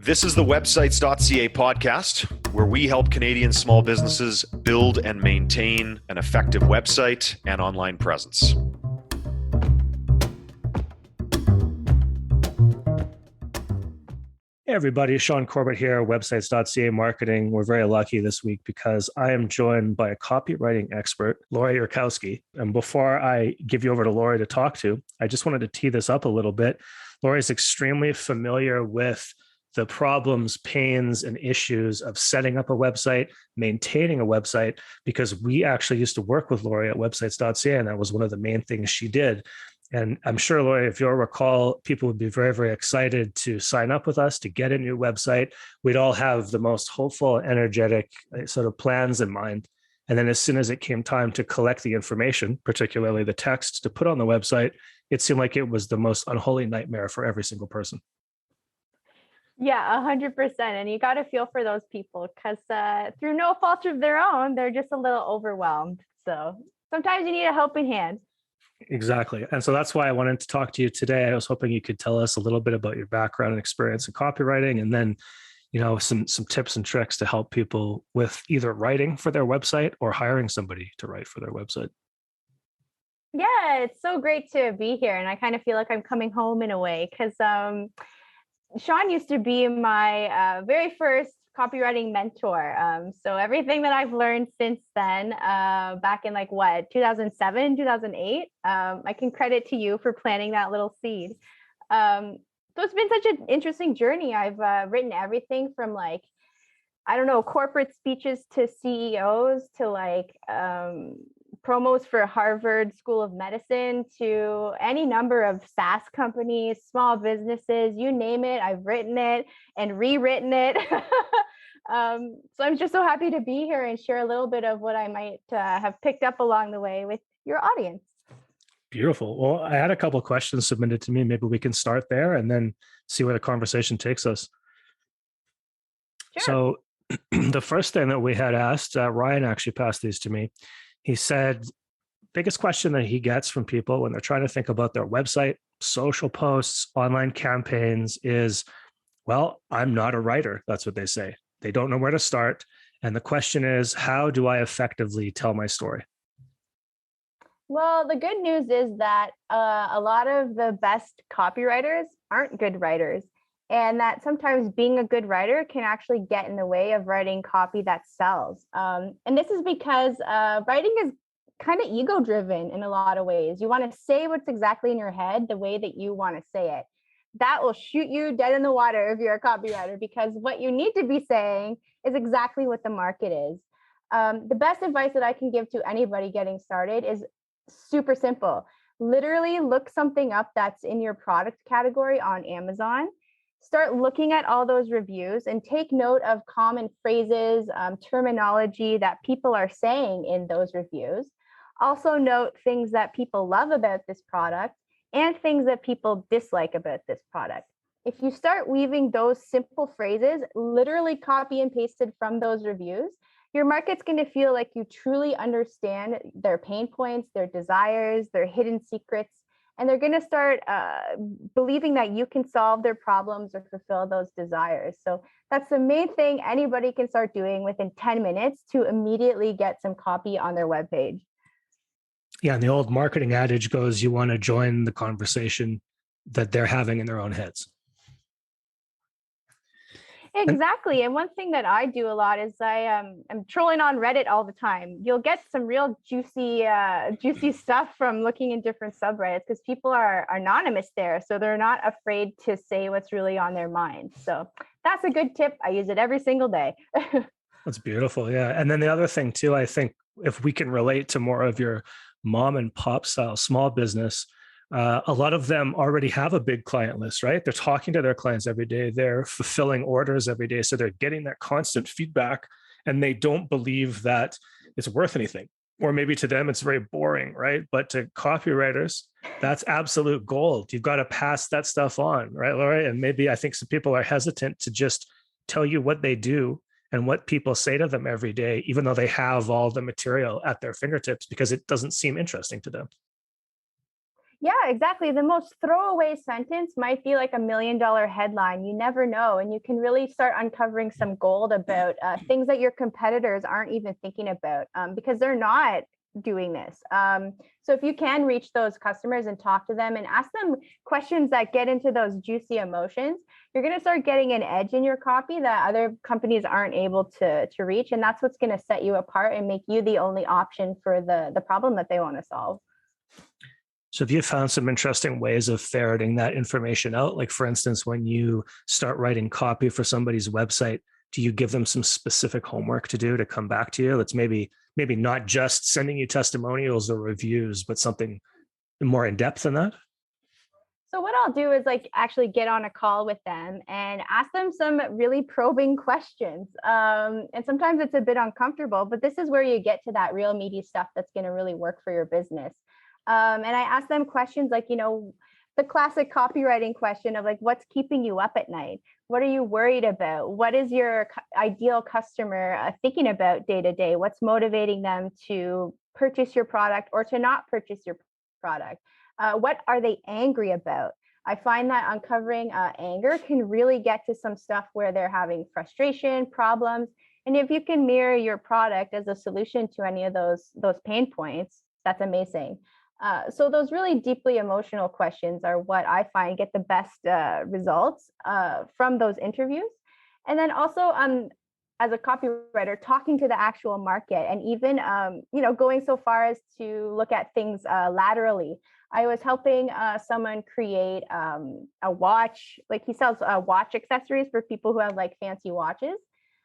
This is the websites.ca podcast, where we help Canadian small businesses build and maintain an effective website and online presence. Hey everybody, Sean Corbett here, websites.ca marketing. We're very lucky this week because I am joined by a copywriting expert, Lori Urkowski. And before I give you over to Lori to talk to, I just wanted to tee this up a little bit. Lori is extremely familiar with the problems, pains, and issues of setting up a website, maintaining a website, because we actually used to work with Lori at websites.ca, and that was one of the main things she did. And I'm sure, Lori, if you'll recall, people would be very, very excited to sign up with us to get a new website. We'd all have the most hopeful, energetic sort of plans in mind. And then as soon as it came time to collect the information, particularly the text to put on the website, it seemed like it was the most unholy nightmare for every single person. Yeah, 100%. And you got to feel for those people because through no fault of their own, they're just a little overwhelmed. So sometimes you need a helping hand. Exactly. And so that's why I wanted to talk to you today. I was hoping you could tell us a little bit about your background and experience in copywriting, and then, some tips and tricks to help people with either writing for their website or hiring somebody to write for their website. Yeah, it's so great to be here. And I kind of feel like I'm coming home in a way because Sean used to be my very first copywriting mentor. So everything that I've learned since then, back in 2007, 2008, I can credit to you for planting that little seed. So it's been such an interesting journey. I've written everything from corporate speeches to CEOs to promos for Harvard School of Medicine to any number of SaaS companies, small businesses, you name it. I've written it and rewritten it. So I'm just so happy to be here and share a little bit of what I might have picked up along the way with your audience. Beautiful. Well, I had a couple of questions submitted to me. Maybe we can start there and then see where the conversation takes us. Sure. So the first thing that we had asked, Ryan actually passed these to me. He said, biggest question that he gets from people when they're trying to think about their website, social posts, online campaigns is, well, I'm not a writer. That's what they say. They don't know where to start. And the question is, how do I effectively tell my story? Well, the good news is that a lot of the best copywriters aren't good writers. And that sometimes being a good writer can actually get in the way of writing copy that sells. And this is because writing is kind of ego driven in a lot of ways. You want to say what's exactly in your head the way that you want to say it. That will shoot you dead in the water if you're a copywriter, because what you need to be saying is exactly what the market is. The best advice that I can give to anybody getting started is super simple. Literally look something up that's in your product category on Amazon. Start looking at all those reviews and take note of common phrases, terminology that people are saying in those reviews. Also note things that people love about this product and things that people dislike about this product. If you start weaving those simple phrases, literally copy and pasted from those reviews, your market's going to feel like you truly understand their pain points, their desires, their hidden secrets. And they're going to start believing that you can solve their problems or fulfill those desires. So that's the main thing anybody can start doing within 10 minutes to immediately get some copy on their webpage. Yeah, and the old marketing adage goes, you want to join the conversation that they're having in their own heads. Exactly. And one thing that I do a lot is I'm trolling on Reddit all the time. You'll get some real juicy stuff from looking in different subreddits because people are anonymous there. So they're not afraid to say what's really on their mind. So that's a good tip. I use it every single day. That's beautiful. Yeah. And then the other thing too, I think if we can relate to more of your mom and pop style small business, a lot of them already have a big client list, right? They're talking to their clients every day. They're fulfilling orders every day. So they're getting that constant feedback and they don't believe that it's worth anything. Or maybe to them, it's very boring, right? But to copywriters, that's absolute gold. You've got to pass that stuff on, right, Lori? And maybe I think some people are hesitant to just tell you what they do and what people say to them every day, even though they have all the material at their fingertips, because it doesn't seem interesting to them. Yeah, exactly. The most throwaway sentence might be like $1 million headline. You never know. And you can really start uncovering some gold about things that your competitors aren't even thinking about because they're not doing this. So if you can reach those customers and talk to them and ask them questions that get into those juicy emotions, you're going to start getting an edge in your copy that other companies aren't able to reach. And that's what's going to set you apart and make you the only option for the problem that they want to solve. So have you found some interesting ways of ferreting that information out? Like, for instance, when you start writing copy for somebody's website, do you give them some specific homework to do to come back to you? That's maybe not just sending you testimonials or reviews, but something more in depth than that? So what I'll do is like actually get on a call with them and ask them some really probing questions. And sometimes it's a bit uncomfortable, but this is where you get to that real meaty stuff that's going to really work for your business. And I ask them questions like, the classic copywriting question of like, what's keeping you up at night? What are you worried about? What is your ideal customer thinking about day to day? What's motivating them to purchase your product or to not purchase your product? What are they angry about? I find that uncovering anger can really get to some stuff where they're having frustration, problems. And if you can mirror your product as a solution to any of those pain points, that's amazing. So those really deeply emotional questions are what I find get the best results from those interviews. And then also as a copywriter, talking to the actual market and even, going so far as to look at things laterally. I was helping someone create a watch, like he sells watch accessories for people who have like fancy watches.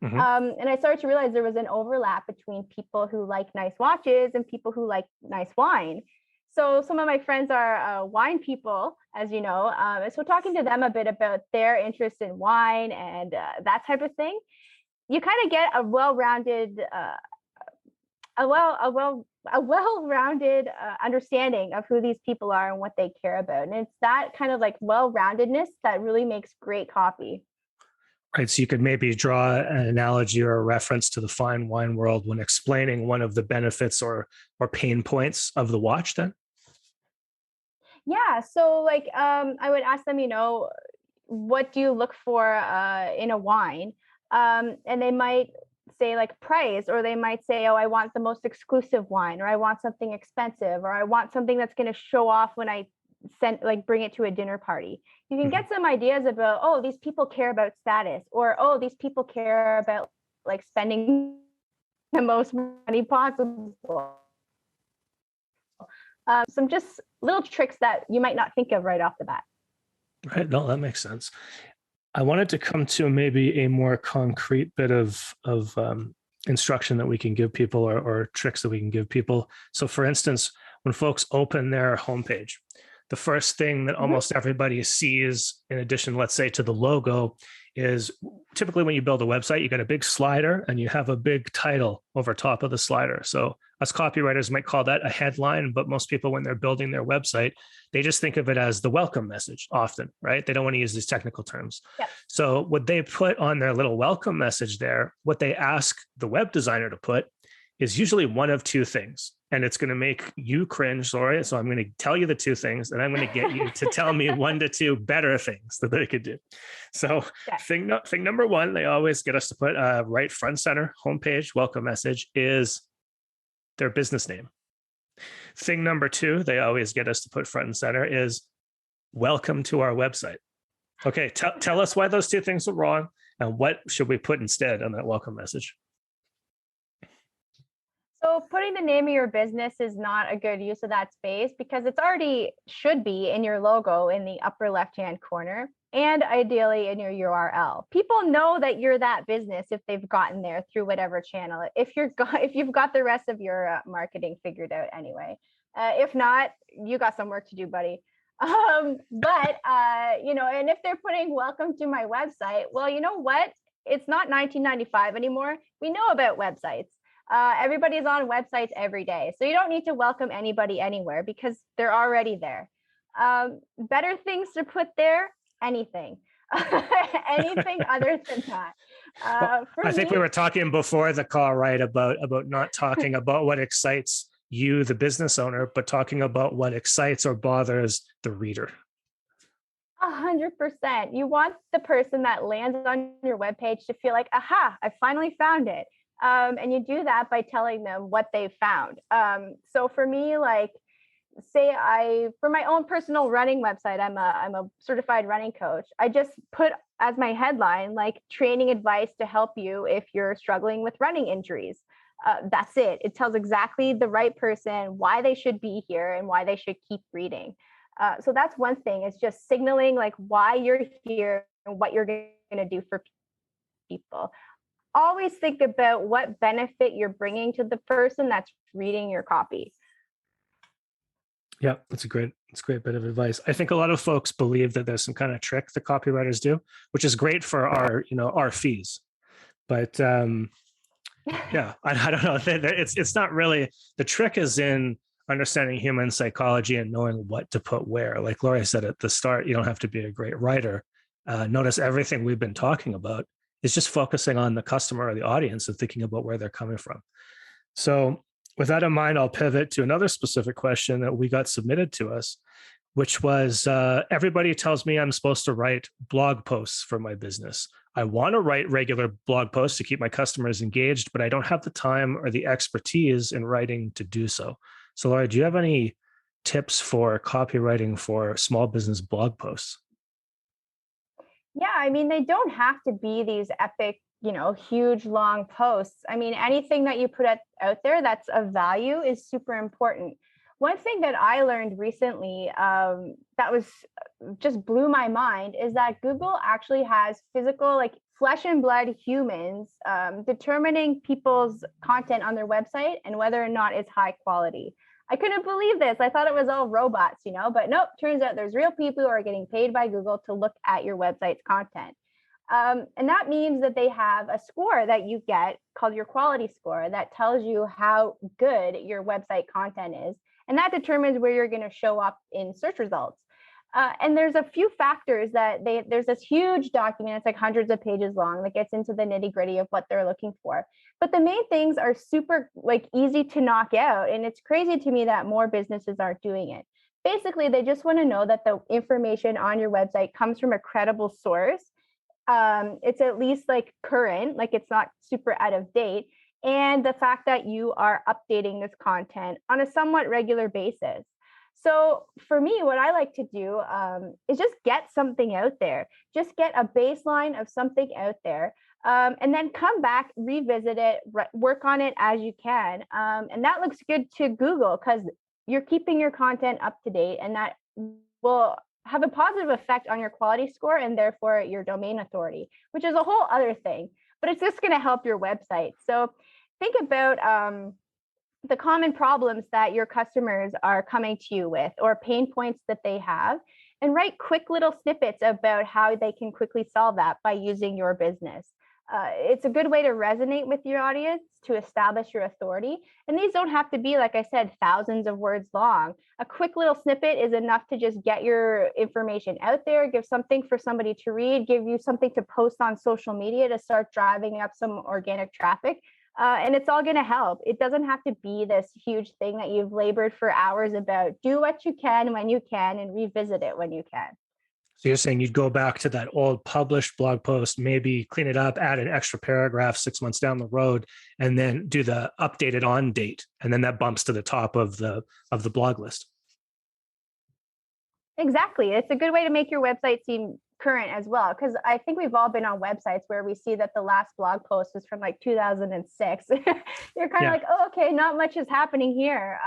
Mm-hmm. And I started to realize there was an overlap between people who like nice watches and people who like nice wine. So some of my friends are wine people, as you know. So talking to them a bit about their interest in wine and that type of thing, you kind of get a well-rounded, understanding of who these people are and what they care about. And it's that kind of like well-roundedness that really makes great copy. Right. So you could maybe draw an analogy or a reference to the fine wine world when explaining one of the benefits or pain points of the watch then? Yeah. So like I would ask them, what do you look for in a wine? And they might say like price, or they might say, oh, I want the most exclusive wine, or I want something expensive, or I want something that's going to show off when I bring it to a dinner party. You can get some ideas about, oh, these people care about status, or, oh, these people care about like spending the most money possible. Some just little tricks that you might not think of right off the bat. Right. No, that makes sense. I wanted to come to maybe a more concrete bit of instruction that we can give people or tricks that we can give people. So for instance, when folks open their homepage, the first thing that almost everybody sees, in addition, let's say, to the logo, is typically when you build a website, you got a big slider and you have a big title over top of the slider. So us copywriters might call that a headline, but most people, when they're building their website, they just think of it as the welcome message often, right? They don't want to use these technical terms. Yep. So what they put on their little welcome message there, what they ask the web designer to put is usually one of two things. And it's going to make you cringe, Lori. So I'm going to tell you the two things, and I'm going to get you to tell me 1 to 2 better things that they could do. So thing number one, they always get us to put right front center, homepage, welcome message is their business name. Thing number 2, they always get us to put front and center is welcome to our website. Okay, tell us why those two things are wrong and what should we put instead on that welcome message. So putting the name of your business is not a good use of that space because it's already should be in your logo in the upper left-hand corner and ideally in your URL. People know that you're that business if they've gotten there through whatever channel. If you've got the rest of your marketing figured out anyway. If not, you got some work to do, buddy. And if they're putting welcome to my website, well, you know what? It's not 1995 anymore. We know about websites. Everybody's on websites every day. So you don't need to welcome anybody anywhere because they're already there. Better things to put there, anything. Anything other than that. I think we were talking before the call, right, about not talking about what excites you, the business owner, but talking about what excites or bothers the reader. 100%. You want the person that lands on your webpage to feel like, aha, I finally found it. And you do that by telling them what they found. So for me, like, for my own personal running website, I'm a certified running coach. I just put as my headline, like, training advice to help you if you're struggling with running injuries. That's it. It tells exactly the right person why they should be here and why they should keep reading. So that's one thing. It's just signaling like why you're here and what you're going to do for people. Always think about what benefit you're bringing to the person that's reading your copy. Yeah, it's a great bit of advice. I think a lot of folks believe that there's some kind of trick that copywriters do, which is great for our fees. But yeah, I don't know. It's not really, the trick is in understanding human psychology and knowing what to put where. Like Laurie said at the start, you don't have to be a great writer. Notice everything we've been talking about is just focusing on the customer or the audience and thinking about where they're coming from. So with that in mind, I'll pivot to another specific question that we got submitted to us, which was, everybody tells me I'm supposed to write blog posts for my business. I want to write regular blog posts to keep my customers engaged, but I don't have the time or the expertise in writing to do so. So Laura, do you have any tips for copywriting for small business blog posts? Yeah, I mean, they don't have to be these epic, huge, long posts. I mean, anything that you put out there that's of value is super important. One thing that I learned recently that was just blew my mind is that Google actually has physical, like flesh and blood humans determining people's content on their website and whether or not it's high quality. I couldn't believe this. I thought it was all robots, but nope, turns out there's real people who are getting paid by Google to look at your website's content. And that means that they have a score that you get called your quality score that tells you how good your website content is. And that determines where you're going to show up in search results. And there's a few factors that there's this huge document, it's like hundreds of pages long, that gets into the nitty gritty of what they're looking for. But the main things are super easy to knock out. And it's crazy to me that more businesses aren't doing it. Basically, they just want to know that the information on your website comes from a credible source. It's at least current, it's not super out of date. And the fact that you are updating this content on a somewhat regular basis. So for me, what I like to do is just get something out there, just get a baseline of something out there, and then come back, revisit it, work on it as you can. And that looks good to Google because you're keeping your content up to date, and that will have a positive effect on your quality score and therefore your domain authority, which is a whole other thing, but it's just going to help your website. So think about the common problems that your customers are coming to you with or pain points that they have, and write quick little snippets about how they can quickly solve that by using your business. It's a good way to resonate with your audience, to establish your authority. And these don't have to be, like I said, thousands of words long. A quick little snippet is enough to just get your information out there, give something for somebody to read, give you something to post on social media to start driving up some organic traffic. And it's all going to help. It doesn't have to be this huge thing that you've labored for hours about. Do what you can when you can and revisit it when you can. So you're saying you'd go back to that old published blog post, maybe clean it up, add an extra paragraph 6 months down the road, and then do the updated on date. And then that bumps to the top of the blog list. Exactly. It's a good way to make your website seem current as well, because I think we've all been on websites where we see that the last blog post was from 2006. You're kind of oh, okay, not much is happening here.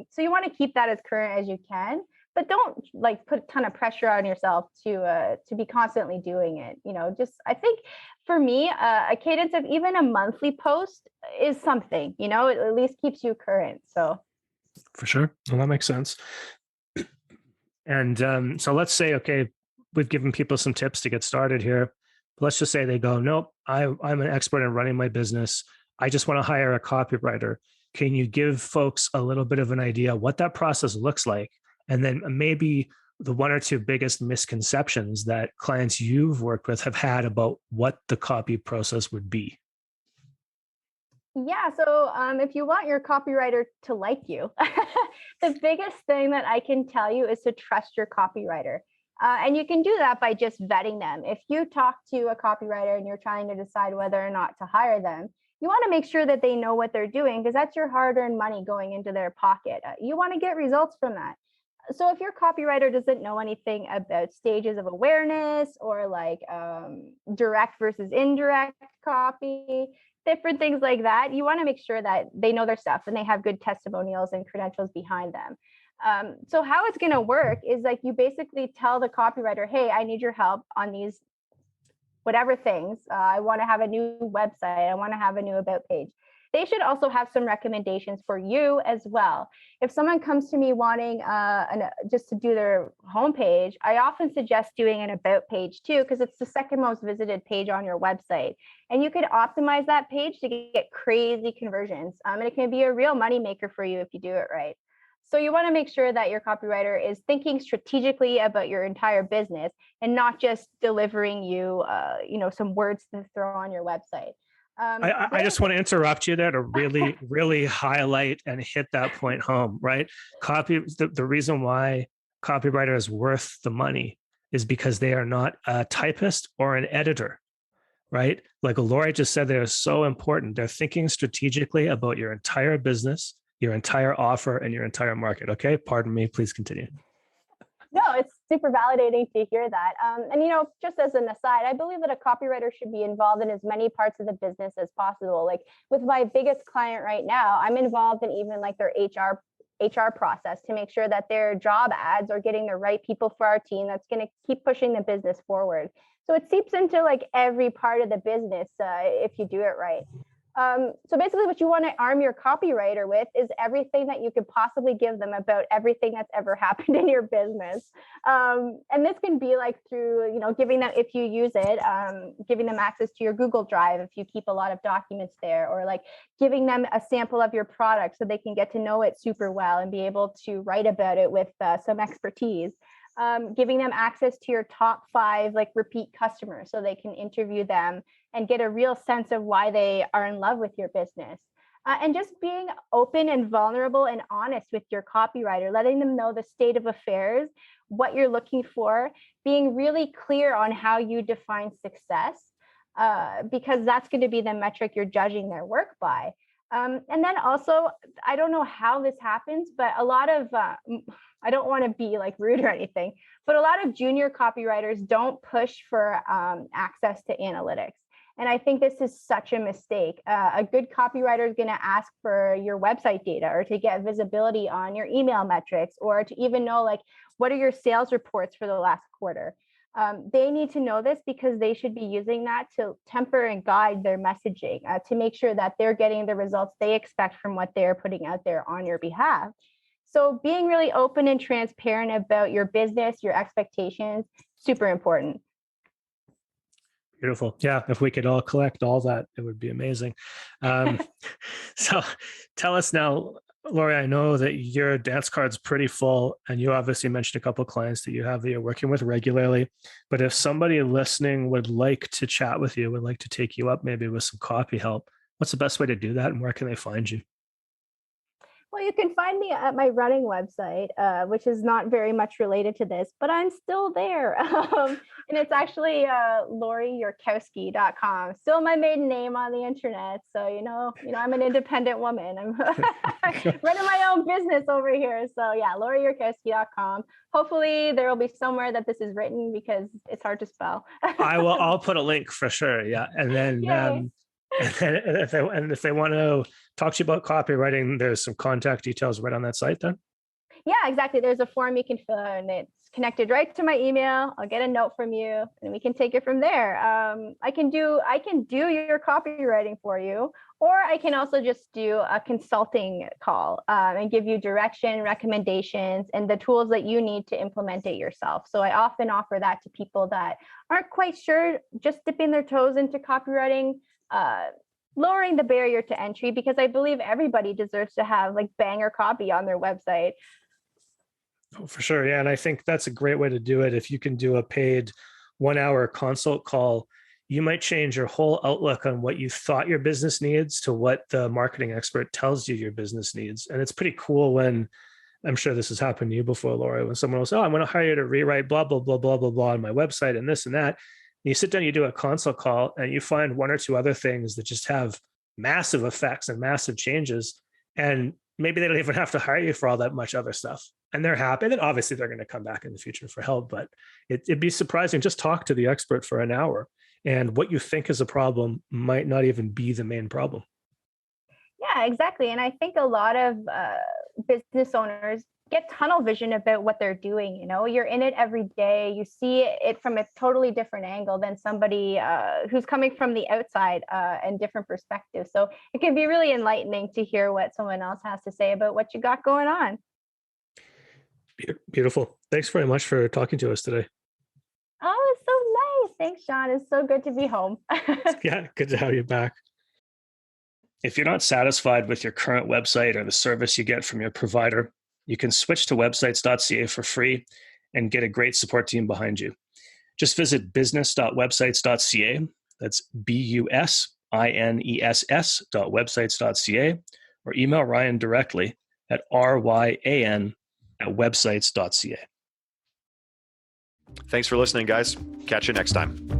So you want to keep that as current as you can, but don't put a ton of pressure on yourself to be constantly doing it. Just I think for me, a cadence of even a monthly post is something. It at least keeps you current. So for sure, well, that makes sense. And so let's say, okay, we've given people some tips to get started here. Let's just say they go, nope, I'm an expert in running my business. I just want to hire a copywriter. Can you give folks a little bit of an idea what that process looks like? And then maybe the one or two biggest misconceptions that clients you've worked with have had about what the copy process would be. Yeah. So if you want your copywriter to like you, the biggest thing that I can tell you is to trust your copywriter. And you can do that by just vetting them. If you talk to a copywriter and you're trying to decide whether or not to hire them, you want to make sure that they know what they're doing, because that's your hard-earned money going into their pocket. You want to get results from that. So if your copywriter doesn't know anything about stages of awareness or like direct versus indirect copy, different things like that, you want to make sure that they know their stuff and they have good testimonials and credentials behind them. So how it's going to work is like you basically tell the copywriter, hey, I need your help on these whatever things. I want to have a new website. I want to have a new about page. They should also have some recommendations for you as well. If someone comes to me wanting just to do their homepage, I often suggest doing an about page too, because it's the second most visited page on your website. And you could optimize that page to get crazy conversions. And it can be a real money maker for you if you do it right. So you want to make sure that your copywriter is thinking strategically about your entire business and not just delivering you, some words to throw on your website. I just want to interrupt you there to really, really highlight and hit that point home, right? The reason why copywriter is worth the money is because they are not a typist or an editor, right? Like Lori just said, they're so important. They're thinking strategically about your entire business, your entire offer, and your entire market. Okay, pardon me, please continue. No, it's super validating to hear that. And, just as an aside, I believe that a copywriter should be involved in as many parts of the business as possible. Like with my biggest client right now, I'm involved in even like their HR process to make sure that their job ads are getting the right people for our team that's going to keep pushing the business forward. So it seeps into like every part of the business if you do it right. So basically what you want to arm your copywriter with is everything that you could possibly give them about everything that's ever happened in your business. And this can be like through, giving them, if you use it, giving them access to your Google Drive, if you keep a lot of documents there, or like giving them a sample of your product so they can get to know it super well and be able to write about it with some expertise. Giving them access to your top 5 like repeat customers so they can interview them and get a real sense of why they are in love with your business. And just being open and vulnerable and honest with your copywriter, letting them know the state of affairs, what you're looking for, being really clear on how you define success, because that's going to be the metric you're judging their work by. And then also, I don't know how this happens, but a lot of, I don't want to be like rude or anything, but a lot of junior copywriters don't push for access to analytics. And I think this is such a mistake. A good copywriter is going to ask for your website data or to get visibility on your email metrics or to even know like, what are your sales reports for the last quarter? They need to know this because they should be using that to temper and guide their messaging to make sure that they're getting the results they expect from what they're putting out there on your behalf. So being really open and transparent about your business, your expectations, super important. Beautiful. Yeah. If we could all collect all that, it would be amazing. So tell us now, Lori, I know that your dance card's pretty full, and you obviously mentioned a couple of clients that you have that you're working with regularly. But if somebody listening would like to chat with you, would like to take you up maybe with some copy help, what's the best way to do that, and where can they find you? Well, you can find me at my running website, which is not very much related to this, but I'm still there. And it's actually LoriYurkowski.com. Still my maiden name on the internet. So, I'm an independent woman. I'm running my own business over here. So yeah, LoriYurkowski.com. Hopefully there will be somewhere that this is written because it's hard to spell. I'll put a link for sure. Yeah. And then, if they want to talk to you about copywriting, there's some contact details right on that site then? Yeah, exactly. There's a form you can fill out and it's connected right to my email. I'll get a note from you and we can take it from there. I can do your copywriting for you, or I can also just do a consulting call and give you direction, recommendations, and the tools that you need to implement it yourself. So I often offer that to people that aren't quite sure, just dipping their toes into copywriting, lowering the barrier to entry, because I believe everybody deserves to have like banger copy on their website. Oh, for sure. Yeah. And I think that's a great way to do it. If you can do a paid 1-hour consult call, you might change your whole outlook on what you thought your business needs to what the marketing expert tells you your business needs. And it's pretty cool when, I'm sure this has happened to you before, Laura, when someone will say, oh, I'm going to hire you to rewrite blah, blah, blah, blah, blah, blah on my website and this and that. And you sit down, you do a consult call, and you find one or two other things that just have massive effects and massive changes. And maybe they don't even have to hire you for all that much other stuff. And they're happy. And then obviously they're going to come back in the future for help. But it'd be surprising. Just talk to the expert for an hour. And what you think is a problem might not even be the main problem. Yeah, exactly. And I think a lot of business owners get tunnel vision about what they're doing. You know, you're in it every day. You see it from a totally different angle than somebody who's coming from the outside and different perspectives. So it can be really enlightening to hear what someone else has to say about what you got going on. Beautiful. Thanks very much for talking to us today. Oh, it's so nice. Thanks, Sean. It's so good to be home. Yeah, good to have you back. If you're not satisfied with your current website or the service you get from your provider, you can switch to websites.ca for free and get a great support team behind you. Just visit business.websites.ca. That's business.websites.ca, or email Ryan directly at ryan@websites.ca. Thanks for listening, guys. Catch you next time.